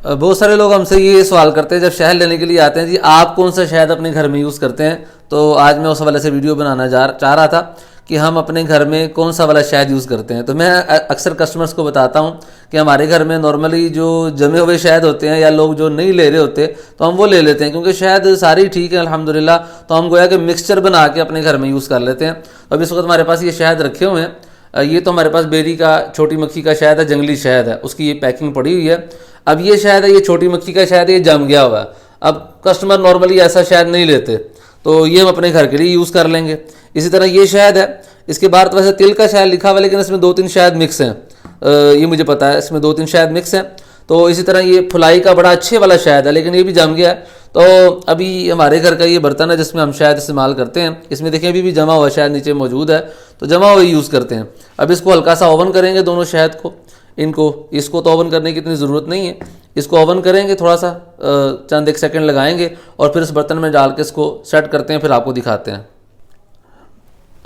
बहुत सारे लोग हमसे ये सवाल करते हैं जब शहद लेने के लिए आते हैं, जी आप कौन सा शहद अपने घर में यूज़ करते हैं। तो आज मैं उस हवाले से वीडियो बनाना चाह रहा था कि हम अपने घर में कौन सा वाला शहद यूज़ करते हैं। तो मैं अक्सर कस्टमर्स को बताता हूँ कि हमारे घर में नॉर्मली जो जमे हुए शहद होते हैं या लोग जो नहीं ले रहे होते तो हम वो ले लेते हैं, क्योंकि शहद सारी ठीक है अल्हम्दुलिल्लाह। तो हम गोया कि मिक्सचर बना के अपने घर में यूज़ कर लेते हैं। अब इस वक्त हमारे पास ये शहद रखे हुए हैं। ये तो हमारे पास बेरी का, छोटी मक्खी का शहद है, जंगली शहद है, उसकी ये पैकिंग पड़ी हुई है। अब ये शहद है, ये छोटी मक्खी का शहद है, ये जम गया हुआ है। अब कस्टमर नॉर्मली ऐसा शहद नहीं लेते, तो ये हम अपने घर के लिए यूज़ कर लेंगे। इसी तरह ये शहद है, इसके बाहर तो वैसे तिल का शहद लिखा हुआ है, लेकिन इसमें 2-3 शहद मिक्स हैं। ये मुझे पता है, इसमें 2-3 शहद मिक्स हैं। तो इसी तरह ये फुलाई का बड़ा अच्छे वाला शहद है, लेकिन ये भी जम गया है। तो अभी हमारे घर का ये बर्तन है जिसमें हम शहद इस्तेमाल करते हैं, इसमें देखें अभी भी जमा हुआ शहद नीचे मौजूद है, तो जमा हुआ यूज़ करते हैं। अब इसको हल्का सा ओवन करेंगे दोनों शहद को, इसको तो ओवन करने की इतनी ज़रूरत नहीं है। इसको ओवन करेंगे, थोड़ा सा चंद 1 सेकंड लगाएंगे और फिर इस बर्तन में डाल के इसको सेट करते हैं, फिर आपको दिखाते हैं।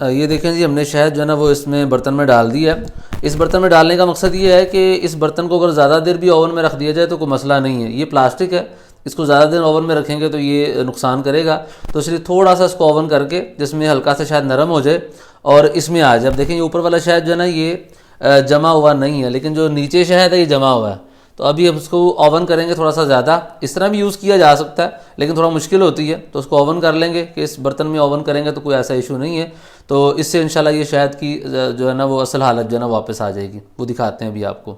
ये देखें जी, हमने शहद जो है ना वो इसमें बर्तन में डाल दिया है। इस बर्तन में डालने का मकसद ये है कि इस बर्तन को अगर ज़्यादा देर भी ओवन में रख दिया जाए तो कोई मसला नहीं है। ये प्लास्टिक है, इसको ज़्यादा देर ओवन में रखेंगे तो ये नुकसान करेगा। तो इसलिए थोड़ा सा इसको ओवन करके जिसमें हल्का सा शहद नरम हो जाए और इसमें आ जाए। अब देखें ये ऊपर वाला शहद जो है ना ये जमा हुआ नहीं है, लेकिन जो नीचे शहद है ये जमा हुआ है। तो अभी हम इसको ओवन करेंगे थोड़ा सा ज़्यादा। इस तरह भी यूज़ किया जा सकता है, लेकिन थोड़ा मुश्किल होती है, तो उसको ओवन कर लेंगे कि इस बर्तन में ओवन करेंगे तो कोई ऐसा इशू नहीं है। तो इससे इंशाल्लाह ये शहद की जो है ना वो असल हालत जो है ना वापस आ जाएगी। वो दिखाते हैं अभी आपको।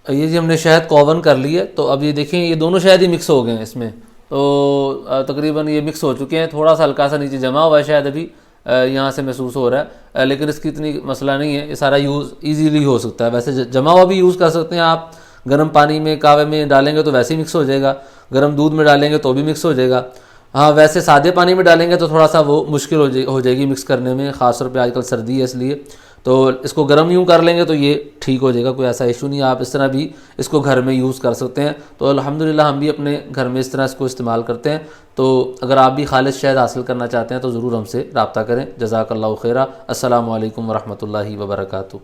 ये जी हमने शहद को ओवन कर लिया, तो अब ये देखें ये दोनों शहद ही मिक्स हो गए हैं इसमें। तो तकरीबन ये मिक्स हो चुके हैं। थोड़ा सा हल्का सा नीचे जमा हुआ है शहद अभी यहाँ से महसूस हो रहा है, लेकिन इसकी इतनी मसला नहीं है, ये सारा यूज़ ईजीली हो सकता है। वैसे जमा हुआ भी यूज़ कर सकते हैं आप, गर्म पानी में कहवे में डालेंगे तो वैसे ही मिक्स हो जाएगा, गर्म दूध में डालेंगे तो भी मिक्स हो जाएगा। हाँ, वैसे सादे पानी में डालेंगे तो थोड़ा सा वो मुश्किल हो जाएगी मिक्स करने में, ख़ास तौर पे आजकल सर्दी है इसलिए। तो इसको गर्म यूँ कर लेंगे तो ये ठीक हो जाएगा, कोई ऐसा इशू नहीं है। आप इस तरह भी इसको घर में यूज़ कर सकते हैं। तो अल्हम्दुलिल्लाह हम भी अपने घर में इस तरह इसको इस्तेमाल करते हैं। तो अगर आप भी खालिस शहद हासिल करना चाहते हैं तो ज़रूर हमसे रब्ता करें। जज़ाकल्लाहु खैरा। अस्सलामु अलैकुम वरहमतुल्लाहि वबरकातुहू।